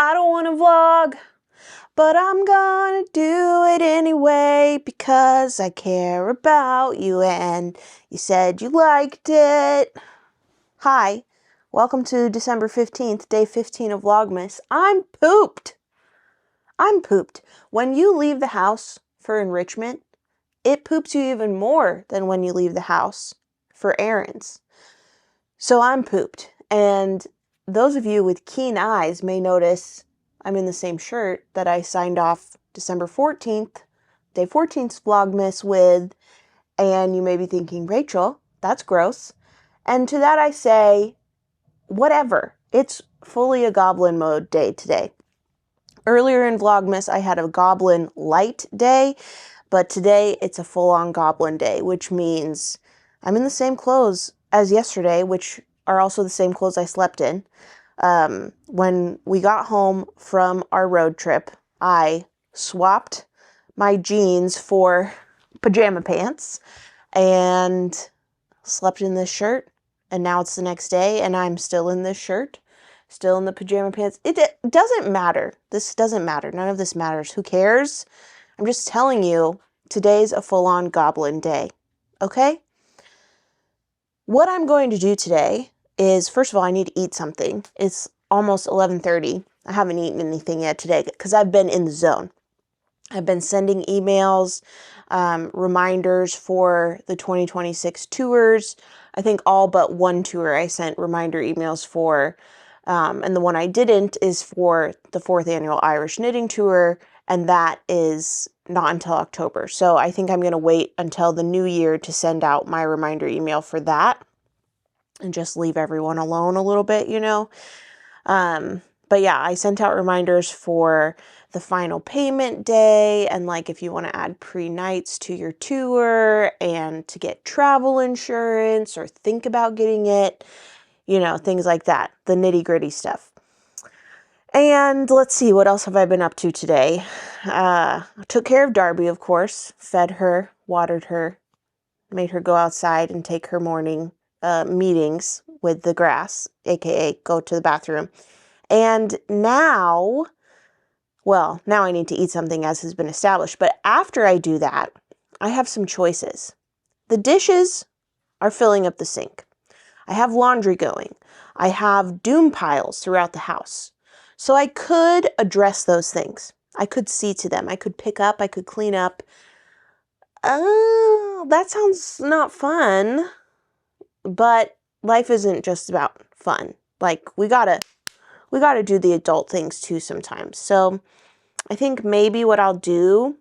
I don't want to vlog, but I'm gonna do it anyway because I care about you and you said you liked it. Hi, welcome to December 15th, day 15 of Vlogmas. I'm pooped. When you leave the house for enrichment, it poops you even more than when you leave the house for errands. So I'm pooped. And those of you with keen eyes may notice I'm in the same shirt that I signed off December 14th, day 14th's Vlogmas with, and you may be thinking, Rachel, that's gross. And to that I say, whatever. It's fully a Goblin mode day today. Earlier in Vlogmas, I had a Goblin light day, but today it's a full-on Goblin day, which means I'm in the same clothes as yesterday, which are also the same clothes I slept in. When we got home from our road trip, I swapped my jeans for pajama pants and slept in this shirt. And now it's the next day and I'm still in this shirt, still in the pajama pants. It doesn't matter. This doesn't matter. None of this matters. Who cares? I'm just telling you, today's a full-on Goblin day. Okay? What I'm going to do today is, first of all, I need to eat something. It's almost 11:30. I haven't eaten anything yet today because I've been in the zone. I've been sending emails, reminders for the 2026 tours. I think all but one tour I sent reminder emails for, and the one I didn't is for the 4th annual Irish Knitting Tour, and that is not until October. So I think I'm going to wait until the new year to send out my reminder email for that and just leave everyone alone a little bit, you know. But yeah, I sent out reminders for the final payment day and like if you want to add pre-nights to your tour and to get travel insurance or think about getting it, you know, things like that, the nitty-gritty stuff. And let's see, what else have I been up to today? Took care of Darby, of course, fed her, watered her, made her go outside and take her morning meetings with the grass, aka go to the bathroom. And now I need to eat something as has been established. But after I do that, I have some choices. The dishes are filling up the sink. I have laundry going. I have doom piles throughout the house. So I could address those things. I could see to them. I could pick up. I could clean up. That sounds not fun. But life isn't just about fun. Like, we gotta do the adult things too sometimes. So I think maybe what I'll do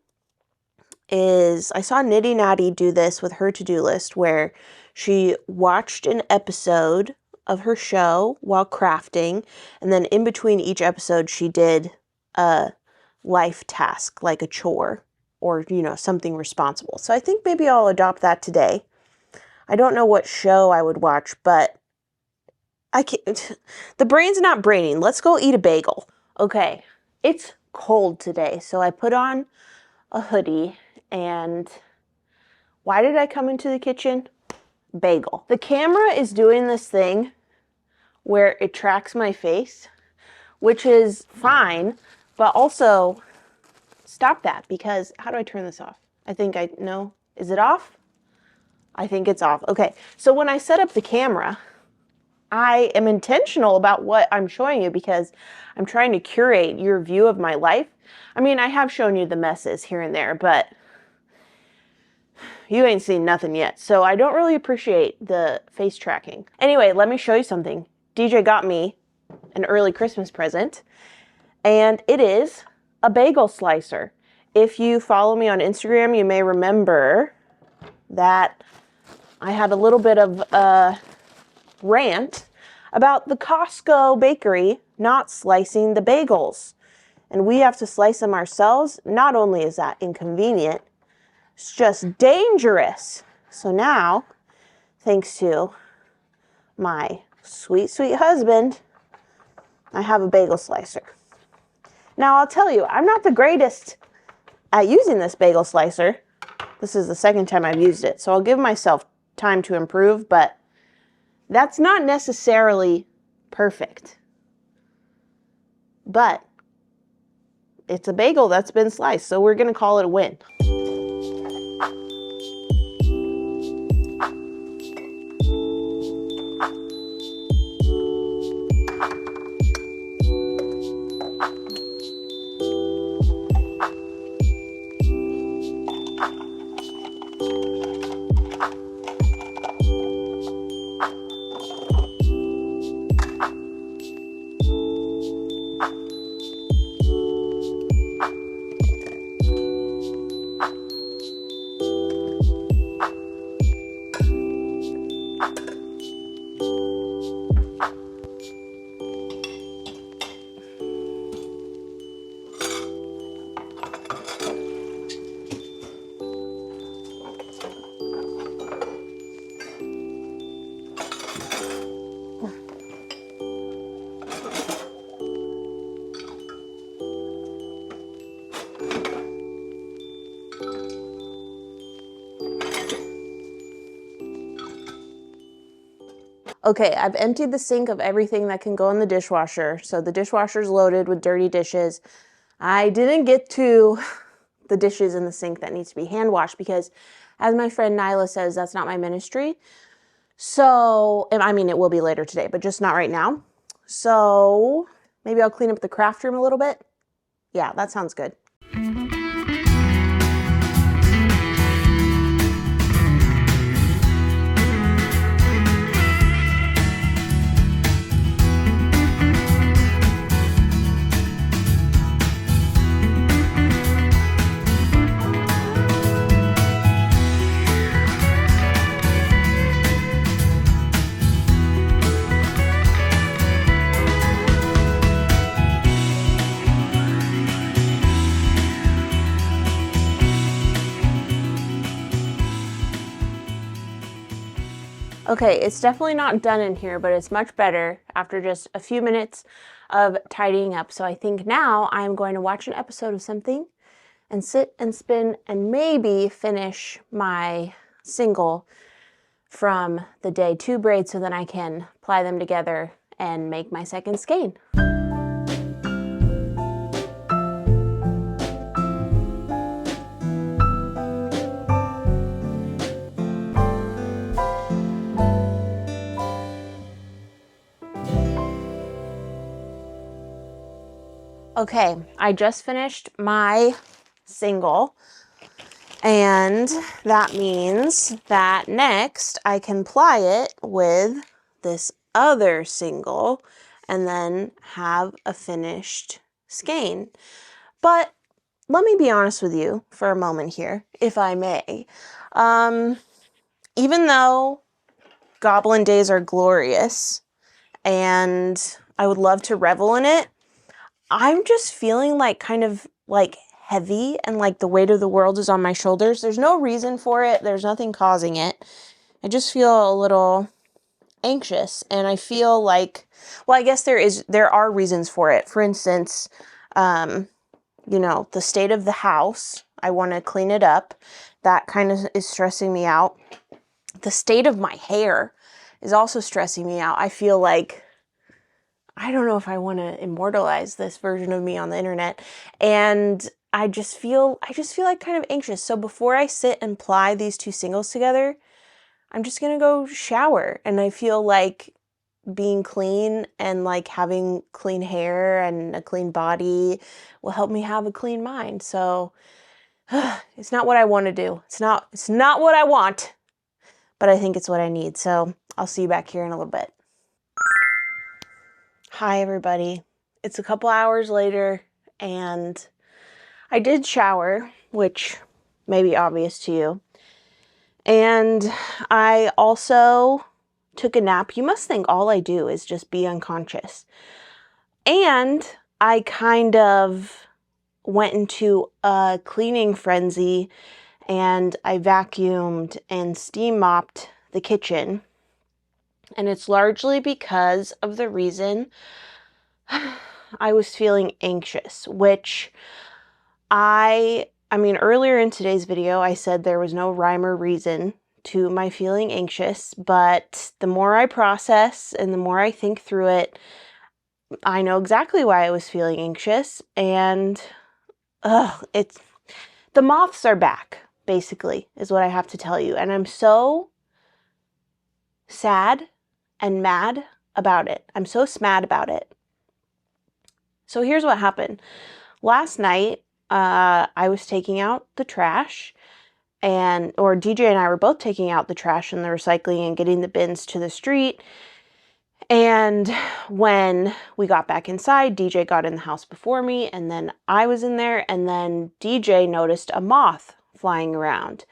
is, I saw Nitty Natty do this with her to-do list where she watched an episode of her show while crafting, and then in between each episode she did a life task, like a chore or, you know, something responsible. So I think maybe I'll adopt that today. I don't know what show I would watch, but I can't, the brain's not braining. Let's go eat a bagel. Okay, it's cold today, so I put on a hoodie, and why did I come into the kitchen? Bagel. The camera is doing this thing where it tracks my face, which is fine, but also stop that, because how do I turn this off? No, is it off? I think it's off. Okay, so when I set up the camera, I am intentional about what I'm showing you because I'm trying to curate your view of my life. I mean, I have shown you the messes here and there, but you ain't seen nothing yet. So I don't really appreciate the face tracking. Anyway, let me show you something. DJ got me an early Christmas present, and it is a bagel slicer. If you follow me on Instagram, you may remember that I had a little bit of a rant about the Costco bakery not slicing the bagels. And we have to slice them ourselves. Not only is that inconvenient, it's just dangerous. So now, thanks to my sweet, sweet husband, I have a bagel slicer. Now, I'll tell you, I'm not the greatest at using this bagel slicer. This is the second time I've used it, so I'll give myself time to improve, but that's not necessarily perfect. But it's a bagel that's been sliced, so we're gonna call it a win. Okay, I've emptied the sink of everything that can go in the dishwasher. So the dishwasher's loaded with dirty dishes. I didn't get to the dishes in the sink that needs to be hand washed because, as my friend Nyla says, that's not my ministry. So, I mean, it will be later today, but just not right now. So maybe I'll clean up the craft room a little bit. Yeah, that sounds good. Okay, it's definitely not done in here, but it's much better after just a few minutes of tidying up. So I think now I'm going to watch an episode of something and sit and spin and maybe finish my single from the day 2 braids so then I can ply them together and make my second skein. Okay, I just finished my single, and that means that next I can ply it with this other single and then have a finished skein. But let me be honest with you for a moment here, if I may. Even though Goblin days are glorious and I would love to revel in it, I'm just feeling like kind of like heavy and like the weight of the world is on my shoulders. There's no reason for it. There's nothing causing it. I just feel a little anxious, and I feel like, well, I guess there are reasons for it. For instance, you know, the state of the house. I want to clean it up. That kind of is stressing me out. The state of my hair is also stressing me out. I feel like I don't know if I want to immortalize this version of me on the internet. And I just feel like kind of anxious. So before I sit and ply these 2 singles together, I'm just going to go shower. And I feel like being clean and like having clean hair and a clean body will help me have a clean mind. So it's not what I want to do. It's not what I want, but I think it's what I need. So I'll see you back here in a little bit. Hi everybody, it's a couple hours later and I did shower, which may be obvious to you, and I also took a nap. You must think all I do is just be unconscious. And I kind of went into a cleaning frenzy and I vacuumed and steam mopped the kitchen. And it's largely because of the reason I was feeling anxious, which I mean, earlier in today's video, I said there was no rhyme or reason to my feeling anxious, but the more I process and the more I think through it, I know exactly why I was feeling anxious, and the moths are back, basically, is what I have to tell you. And I'm so sad and mad about it. I'm so smad about it. So here's what happened. Last night, I was taking out the trash, or DJ and I were both taking out the trash and the recycling and getting the bins to the street. And when we got back inside, DJ got in the house before me, and then I was in there, and then DJ noticed a moth flying around,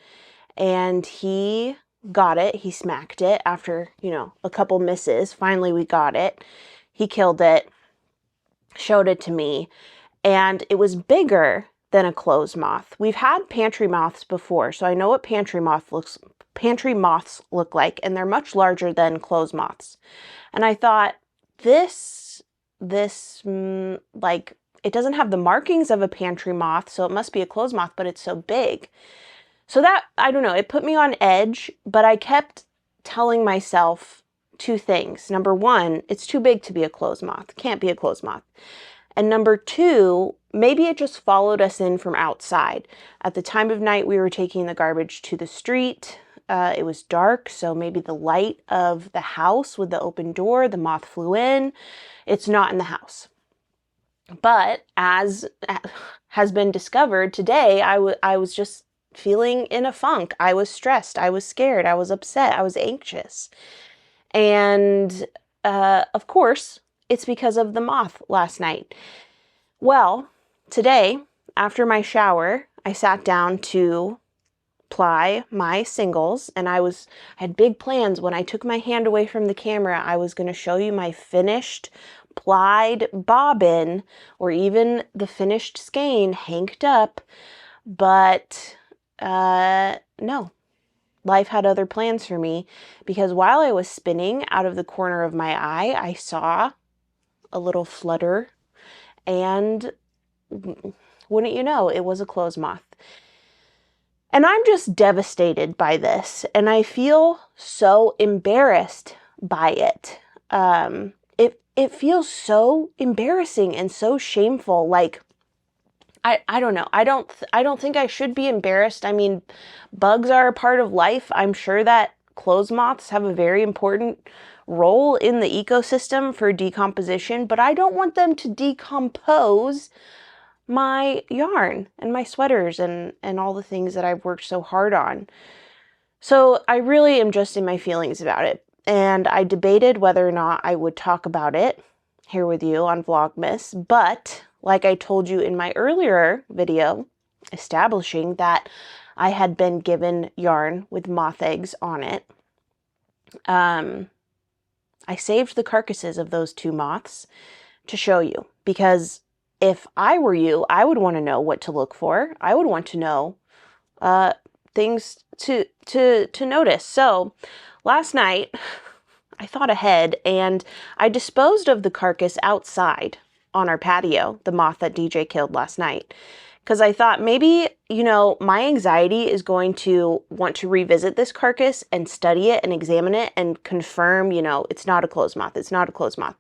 and he got it. He smacked it after, a couple misses. Finally, we got it. He killed it, showed it to me, and it was bigger than a clothes moth. We've had pantry moths before, so I know what pantry moths look like, and they're much larger than clothes moths. And I thought, it doesn't have the markings of a pantry moth, so it must be a clothes moth, but it's so big. So that, I don't know, it put me on edge, but I kept telling myself two things. Number one, it's too big to be a clothes moth. Can't be a clothes moth. And number two, maybe it just followed us in from outside. At the time of night, we were taking the garbage to the street. It was dark, so maybe the light of the house with the open door, the moth flew in. It's not in the house. But as has been discovered today, I was just feeling in a funk. I was stressed. I was scared. I was upset. I was anxious. And of course, it's because of the moth last night. Well, today, after my shower, I sat down to ply my singles, and I had big plans. When I took my hand away from the camera, I was going to show you my finished plied bobbin, or even the finished skein hanked up, but no. Life had other plans for me, because while I was spinning, out of the corner of my eye, I saw a little flutter, and wouldn't you know, it was a clothes moth. And I'm just devastated by this, and I feel so embarrassed by it. It feels so embarrassing and so shameful. Like, I don't know. I don't think I should be embarrassed. I mean, bugs are a part of life. I'm sure that clothes moths have a very important role in the ecosystem for decomposition, but I don't want them to decompose my yarn and my sweaters and all the things that I've worked so hard on. So I really am just in my feelings about it. And I debated whether or not I would talk about it here with you on Vlogmas, but like I told you in my earlier video, establishing that I had been given yarn with moth eggs on it, I saved the carcasses of those two moths to show you, because if I were you, I would want to know what to look for. I would want to know things to notice. So last night, I thought ahead, and I disposed of the carcass outside on our patio, the moth that DJ killed last night, because I thought maybe, my anxiety is going to want to revisit this carcass and study it and examine it and confirm, it's not a clothes moth. It's not a clothes moth.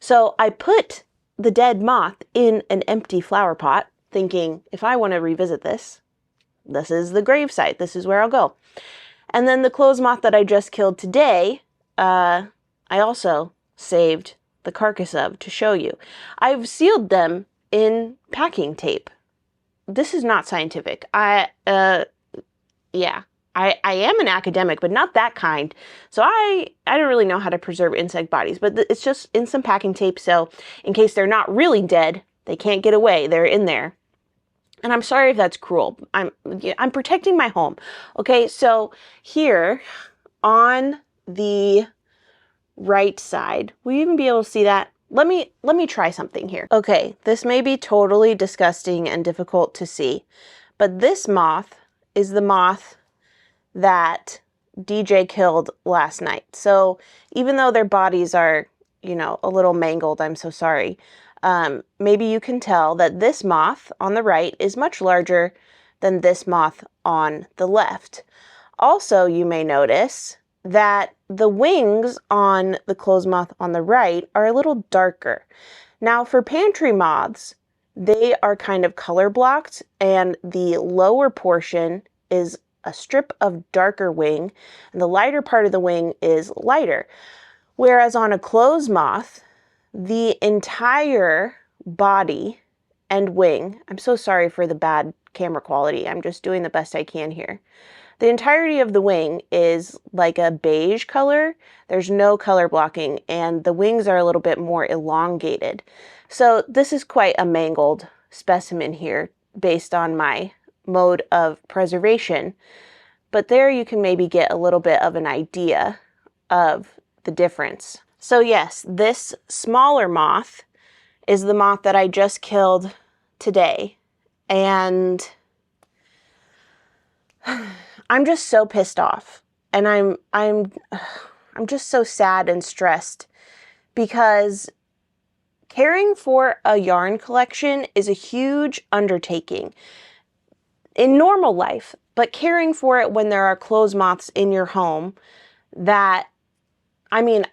So I put the dead moth in an empty flower pot, thinking, if I want to revisit this, this is the gravesite. This is where I'll go. And then the clothes moth that I just killed today, I also saved the carcass of to show you. I've sealed them in packing tape. This is not scientific. I am an academic, but not that kind. So I don't really know how to preserve insect bodies, but it's just in some packing tape. So in case they're not really dead, they can't get away. They're in there. And I'm sorry if that's cruel. I'm protecting my home. Okay, so here on the right side, will you even be able to see that? Let me try something here. Okay, this may be totally disgusting and difficult to see, but this moth is the moth that DJ killed last night. So even though their bodies are, a little mangled, I'm so sorry. Maybe you can tell that this moth on the right is much larger than this moth on the left. Also, you may notice that the wings on the clothes moth on the right are a little darker. Now, for pantry moths, they are kind of color blocked, and the lower portion is a strip of darker wing, and the lighter part of the wing is lighter. Whereas on a clothes moth, the entire body and wing, I'm so sorry for the bad camera quality, I'm just doing the best I can here. The entirety of the wing is like a beige color. There's no color blocking, and the wings are a little bit more elongated. So this is quite a mangled specimen here based on my mode of preservation. But there you can maybe get a little bit of an idea of the difference. So yes, this smaller moth is the moth that I just killed today. And I'm just so pissed off, and I'm just so sad and stressed, because caring for a yarn collection is a huge undertaking in normal life, but caring for it when there are clothes moths in your home, that, I mean,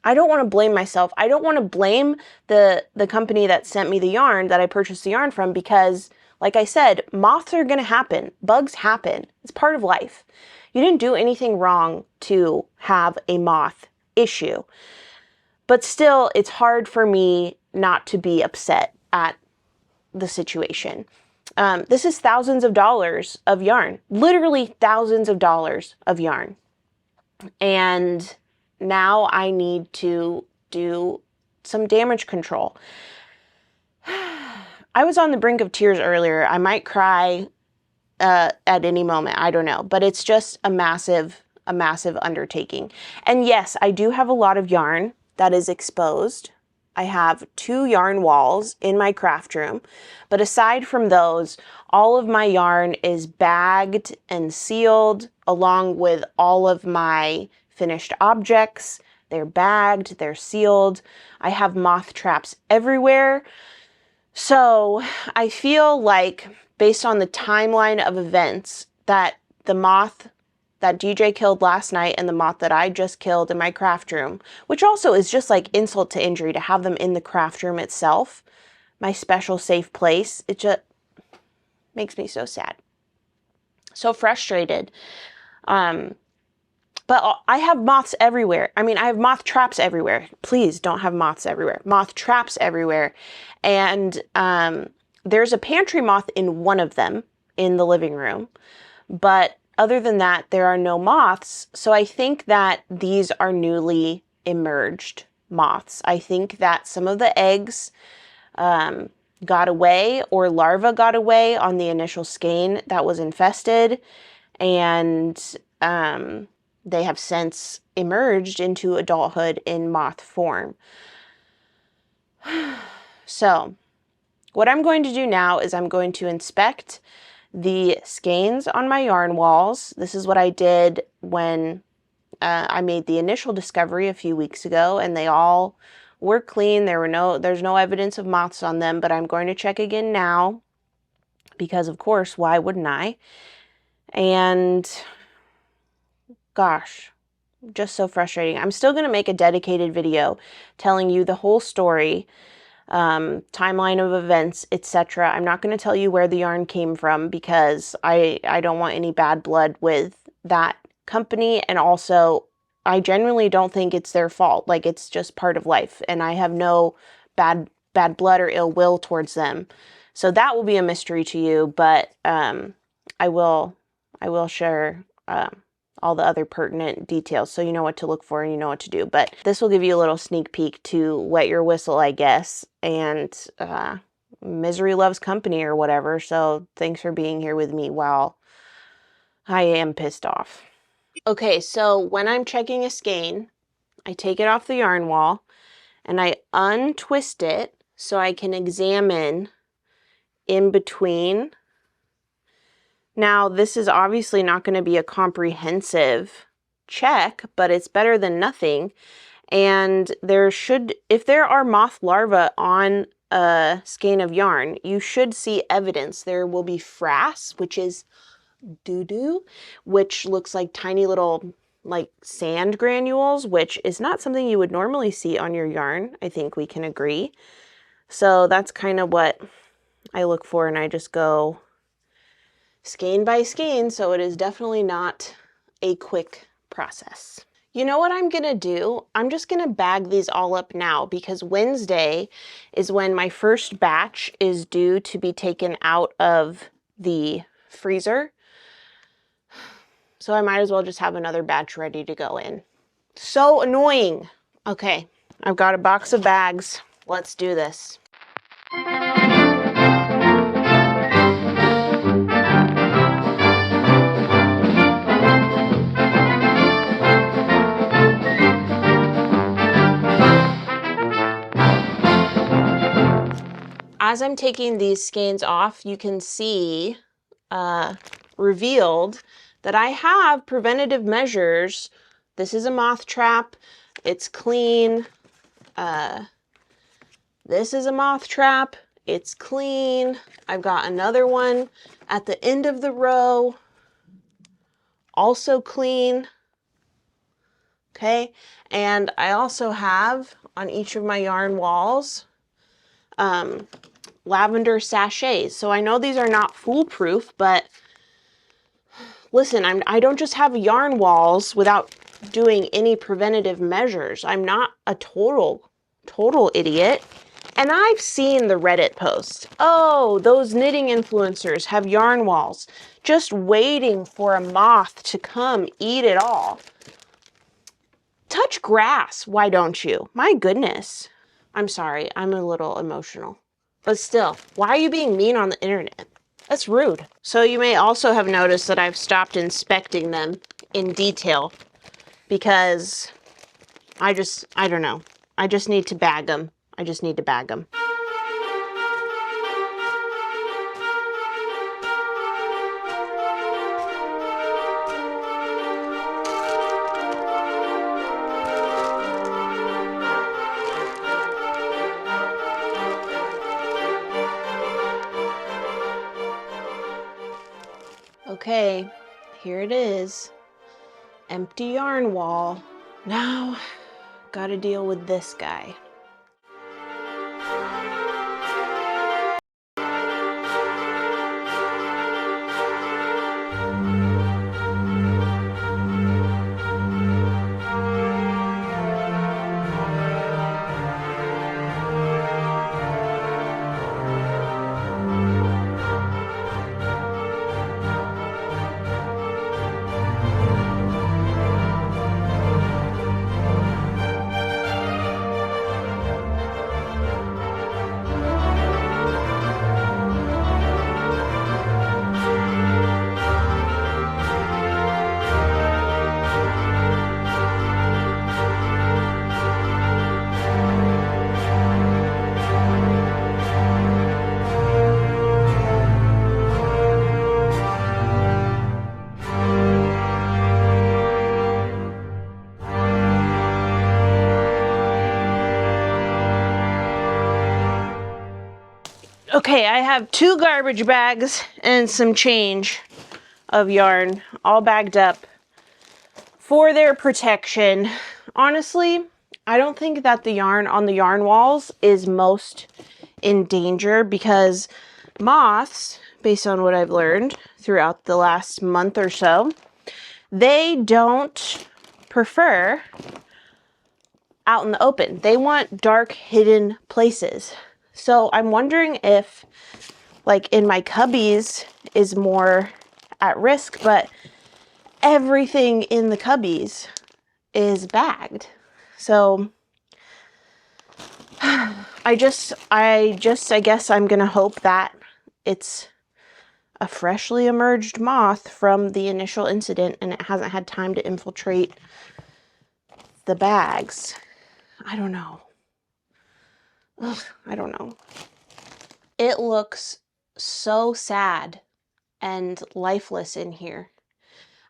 I don't want to blame myself. I don't want to blame the company that sent me the yarn, that I purchased the yarn from, because like I said, moths are going to happen. Bugs happen. It's part of life. You didn't do anything wrong to have a moth issue. But still, it's hard for me not to be upset at the situation. This is thousands of dollars of yarn. Literally thousands of dollars of yarn. And now I need to do some damage control. I was on the brink of tears earlier. I might cry at any moment. I don't know. But it's just a massive undertaking. And yes, I do have a lot of yarn that is exposed. I have 2 yarn walls in my craft room. But aside from those, all of my yarn is bagged and sealed, along with all of my finished objects. They're bagged, they're sealed. I have moth traps everywhere. So I feel like, based on the timeline of events, that the moth that DJ killed last night and the moth that I just killed in my craft room, which also is just like insult to injury to have them in the craft room itself, my special safe place, it just makes me so sad. So frustrated. But I have moths everywhere. I mean, I have moth traps everywhere. Please don't have moths everywhere. Moth traps everywhere. And there's a pantry moth in one of them in the living room. But other than that, there are no moths. So I think that these are newly emerged moths. I think that some of the eggs got away, or larvae got away on the initial skein that was infested. And they have since emerged into adulthood in moth form. So what I'm going to do now is I'm going to inspect the skeins on my yarn walls. This is what I did when I made the initial discovery a few weeks ago, and they all were clean. There's no evidence of moths on them, but I'm going to check again now, because of course, why wouldn't I? And gosh, just so frustrating. I'm still going to make a dedicated video telling you the whole story, timeline of events, etc. I'm not going to tell you where the yarn came from, because I don't want any bad blood with that company. And also, I genuinely don't think it's their fault. Like, it's just part of life, and I have no bad blood or ill will towards them. So that will be a mystery to you, but I will share all the other pertinent details, so you know what to look for and you know what to do. But this will give you a little sneak peek to wet your whistle, I guess. And misery loves company, or whatever. So thanks for being here with me while I am pissed off. Okay, so when I'm checking a skein, I take it off the yarn wall and I untwist it so I can examine in between. Now, this is obviously not going to be a comprehensive check, but it's better than nothing. And if there are moth larvae on a skein of yarn, you should see evidence. There will be frass, which is doo-doo, which looks like tiny little like sand granules, which is not something you would normally see on your yarn. I think we can agree. So that's kind of what I look for, and I just go skein by skein, so it is definitely not a quick process. You know what I'm gonna do? I'm just gonna bag these all up now because Wednesday is when my first batch is due to be taken out of the freezer. So I might as well just have another batch ready to go in. So annoying. Okay, I've got a box of bags. Let's do this. As I'm taking these skeins off, you can see revealed that I have preventative measures. This is a moth trap. It's clean. This is a moth trap. It's clean. I've got another one at the end of the row. Also clean. Okay. And I also have on each of my yarn walls lavender sachets. So I know these are not foolproof, but listen, I don't just have yarn walls without doing any preventative measures. I'm not a total idiot. And I've seen the Reddit post. Oh, those knitting influencers have yarn walls just waiting for a moth to come eat it all. Touch grass, why don't you? My goodness. I'm sorry, I'm a little emotional. But still, why are you being mean on the internet? That's rude. So you may also have noticed that I've stopped inspecting them in detail because I don't know. I just need to bag them. I just need to bag them. Okay, here it is. Empty yarn wall. Now, gotta deal with this guy. Okay, I have 2 garbage bags and some change of yarn all bagged up for their protection. Honestly, I don't think that the yarn on the yarn walls is most in danger because moths, based on what I've learned throughout the last month or so, they don't prefer out in the open. They want dark, hidden places. So I'm wondering if, like, in my cubbies is more at risk, but everything in the cubbies is bagged. So I guess I'm gonna hope that it's a freshly emerged moth from the initial incident and it hasn't had time to infiltrate the bags. I don't know. Ugh, I don't know. It looks so sad and lifeless in here.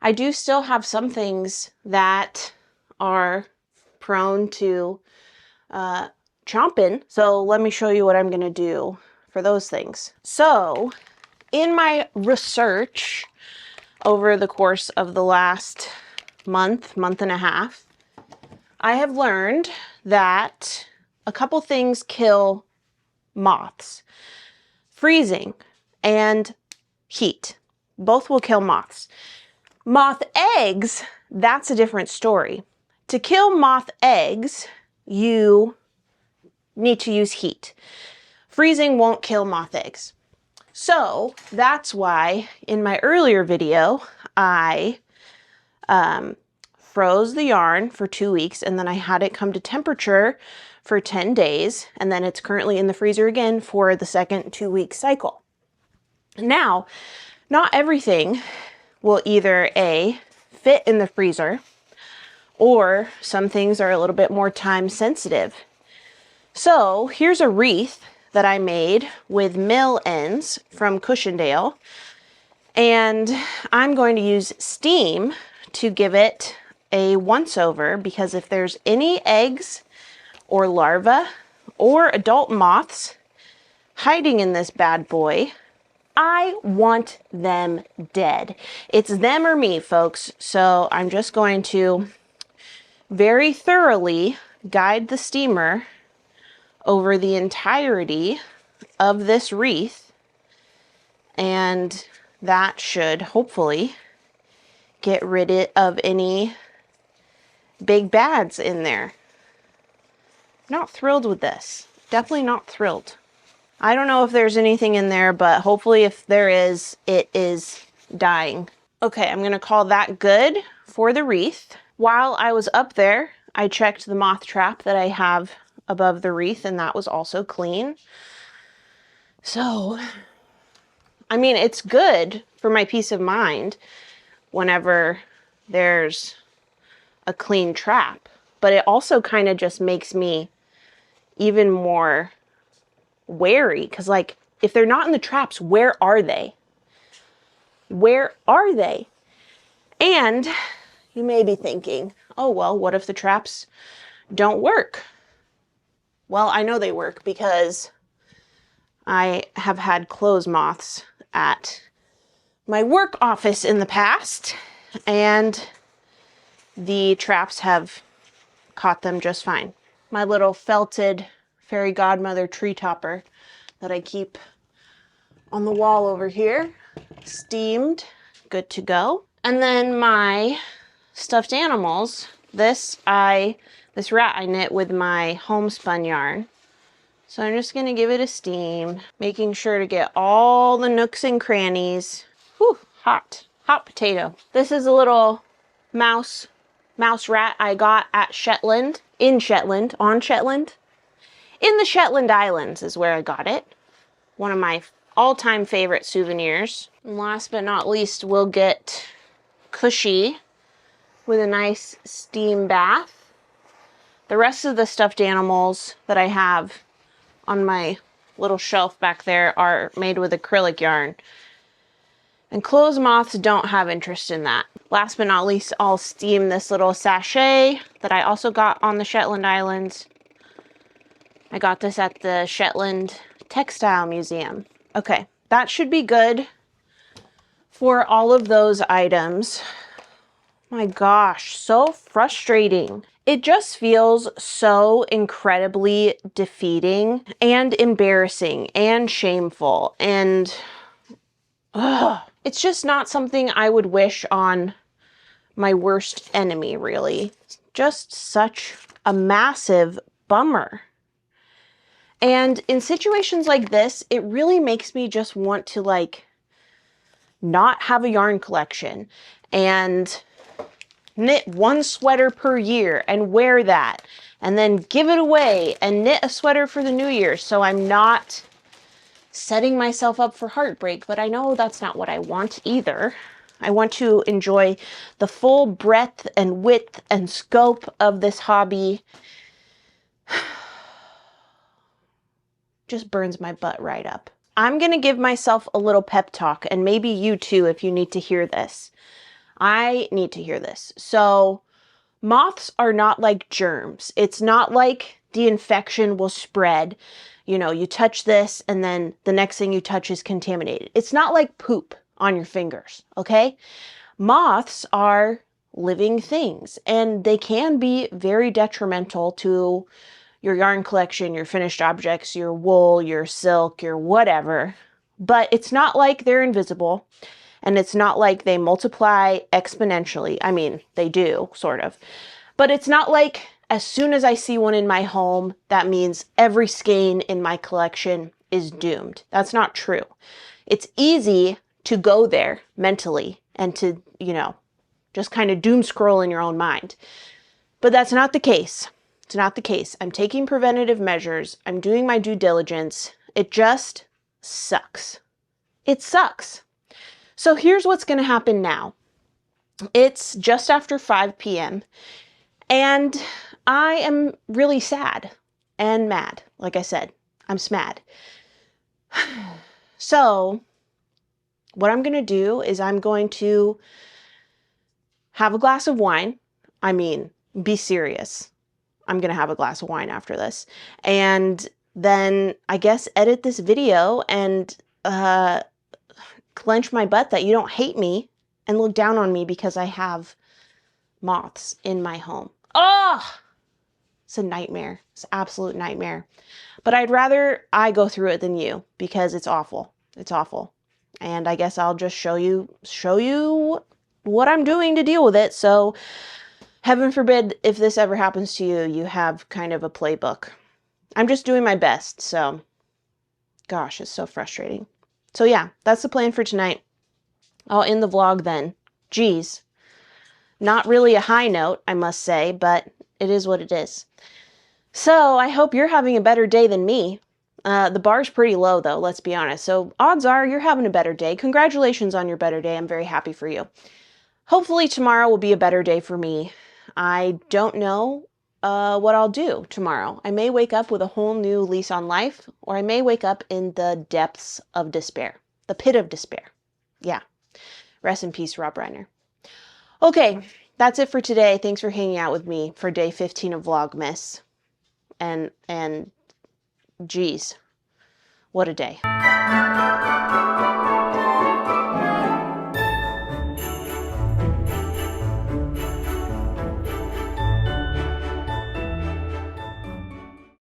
I do still have some things that are prone to chomping. So let me show you what I'm gonna do for those things. So in my research over the course of the last month and a half, I have learned that a couple things kill moths. Freezing and heat. Both will kill moths. Moth eggs, that's a different story. To kill moth eggs, you need to use heat. Freezing won't kill moth eggs. So that's why in my earlier video, I froze the yarn for 2 weeks and then I had it come to temperature for 10 days. And then it's currently in the freezer again for the second 2-week cycle. Now, not everything will either A, fit in the freezer, or some things are a little bit more time sensitive. So here's a wreath that I made with mill ends from Cushendale. And I'm going to use steam to give it a once over, because if there's any eggs or larvae or adult moths hiding in this bad boy, I want them dead. It's them or me, folks. So I'm just going to very thoroughly guide the steamer over the entirety of this wreath, and that should hopefully get rid of any big bads in there. Not thrilled with this. Definitely not thrilled. I don't know if there's anything in there, but hopefully if there is, it is dying. Okay, I'm gonna call that good for the wreath. While I was up there, I checked the moth trap that I have above the wreath, and that was also clean. So, I mean, it's good for my peace of mind whenever there's a clean trap, but it also kind of just makes me even more wary, because like, if they're not in the traps, where are they? Where are they? And you may be thinking, oh, well, what if the traps don't work? Well, I know they work because I have had clothes moths at my work office in the past, and the traps have caught them just fine. My little felted fairy godmother tree topper that I keep on the wall over here, steamed, good to go. And then my stuffed animals, this rat I knit with my homespun yarn. So I'm just gonna give it a steam, making sure to get all the nooks and crannies. Whew, hot potato. This is a little mouse rat I got at Shetland, on Shetland. In the Shetland Islands is where I got it. One of my all-time favorite souvenirs. And last but not least, we'll get Cushy with a nice steam bath. The rest of the stuffed animals that I have on my little shelf back there are made with acrylic yarn. And clothes moths don't have interest in that. Last but not least, I'll steam this little sachet that I also got on the Shetland Islands. I got this at the Shetland Textile Museum. Okay, that should be good for all of those items. My gosh, so frustrating. It just feels so incredibly defeating and embarrassing and shameful, and it's just not something I would wish on my worst enemy, really. Just such a massive bummer. And in situations like this, it really makes me just want to like not have a yarn collection and knit one sweater per year and wear that, and then give it away and knit a sweater for the new year, so I'm not setting myself up for heartbreak. But I know that's not what I want either. I want to enjoy the full breadth and width and scope of this hobby. Just burns my butt right up. I'm gonna give myself a little pep talk, and maybe you too if you need to hear this. I need to hear this. So moths are not like germs. It's not like the infection will spread. You know, you touch this and then the next thing you touch is contaminated. It's not like poop on your fingers, okay? Moths are living things, and they can be very detrimental to your yarn collection, your finished objects, your wool, your silk, your whatever. But it's not like they're invisible, and it's not like they multiply exponentially. I mean, they do, sort of. But it's not like as soon as I see one in my home, that means every skein in my collection is doomed. That's not true. It's easy to go there mentally and to, you know, just kind of doom scroll in your own mind. But that's not the case. It's not the case. I'm taking preventative measures. I'm doing my due diligence. It just sucks. It sucks. So here's what's going to happen now. It's just after 5 p.m. and I am really sad and mad. Like I said, I'm smad. So what I'm going to do is I'm going to have a glass of wine. I mean, be serious. I'm going to have a glass of wine after this. And then I guess edit this video and clench my butt that you don't hate me and look down on me because I have moths in my home. Oh, it's a nightmare. It's an absolute nightmare. But I'd rather I go through it than you because it's awful. It's awful. And I guess I'll just show you what I'm doing to deal with it. So heaven forbid if this ever happens to you, you have kind of a playbook. I'm just doing my best. So gosh, it's so frustrating. So yeah, that's the plan for tonight. I'll end the vlog then. Geez. Not really a high note, I must say, but it is what it is. So I hope you're having a better day than me. The bar's pretty low though, let's be honest. So odds are you're having a better day. Congratulations on your better day. I'm very happy for you. Hopefully tomorrow will be a better day for me. I don't know what I'll do tomorrow. I may wake up with a whole new lease on life, or I may wake up in the depths of despair. The pit of despair. Yeah. Rest in peace, Rob Reiner. Okay, that's it for today. Thanks for hanging out with me for day 15 of Vlogmas. And geez, what a day.